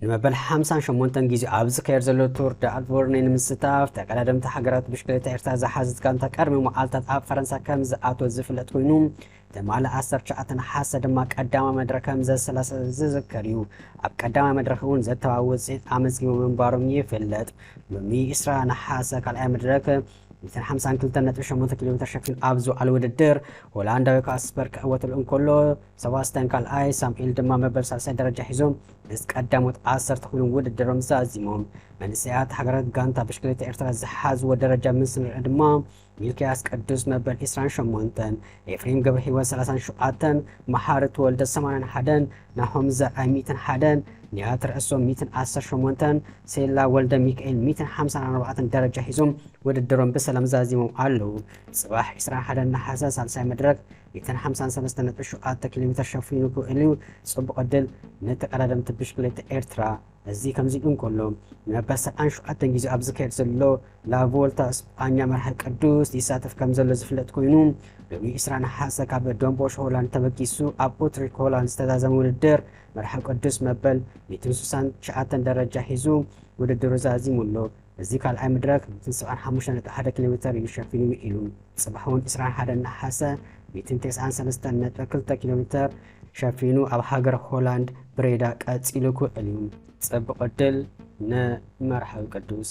ንመበል 58 ጊዜ ኣብዚ ከይር ዘሎ ቱር ደ አልቦርኔን ምስተፍ ተቀዳደምቲ ሃገራት ብሽክሌታ ኤርትራ ዝሓዘት ጋንታ ቀርሚ መዓልታት ኣብ ፈረንሳ ከም ዝኣተወ ዝፍለጥ ኮይኑ ተማለ 19 ሓሰ ድማ ቀዳማይ መድረክ ከም ዘሰላሰ ዝዝከር እዩ ኣብ ቀዳማይ መድረክ እውን ዘተዋወጽ ኣመዝጊቦ መንባሮም ይፍለጥ በ120 ነሓሰ ካልኣይ መድረክ 252.8 ኪሎሜትር ሸፊን ኣብዙ አልውድድር ሆላንዳዊ ካስፐር ከወተል እንኮሎ ሰባስተን ካልኣይ ሳሙኤል ድማ መበል 30 ደረጃ ሒዞም ቀዳሞት 10 ኮይኖም ውድድሮም ዛዚሞም መንስያት ሃገራት ጋንታ ብሽክሌታ ኤርትራ ዝሓዝዎ ደረጃ ምስል ድማ ሚልኪያስ ቅዱስ መበል 28 ኤፍሬም ገብረ ህይወት 37 መሓርት ወልደ 81 ናሆም ዘርአይ 101 ኒያት ርእሶም 118 ሴላ ወልደ ሚካኤል 154 ደረጃ ሒዞም ውድድሮም በሰላም ዛዚሞም ኣለው ጽባሕ 21 ነሓሰ ሳልሳይ መድረክ 253.7 ኪሎሜትር ሸፊኑ ክእልዩ ጽቡቕ ዕድል ነተቀዳደምቲ ብሽክሌታ ኤርትራ እዚ ከምዚ እንኮሎ ነበር 77 ጊዜ ኣብ ዝከይድ ዘሎ ላቮልታ እስፓኛ መርሐ ቅዱስ ይሳተፍ ከም ዘሎ ዝፍለጥ ኮይኑ ብ20 ነሓሰ ካብ ዶንቦሽ ሆላንድ ተበጊሱ ኣብ ኦትሪክ ሆላንድ ዝተዛዘመ ውድድር መርሐ ቅዱስ መበል 169 ደረጃ ሒዙ ውድድሩ ዛዚሙሎ እዚ ካልኣይ መድረክ 175.1 ኪሎሜትር ይሸፍኑ ኢሉ ጽባሕውን 21 ነሓሰ 193.2 ኪሎሜትር ሸፊኑ ኣብ ሃገር ሆላንድ ብሬዳ ቀጺሉ ክእልዩ ጽቡቕ ዕድል ንመርሐ ቅዱስ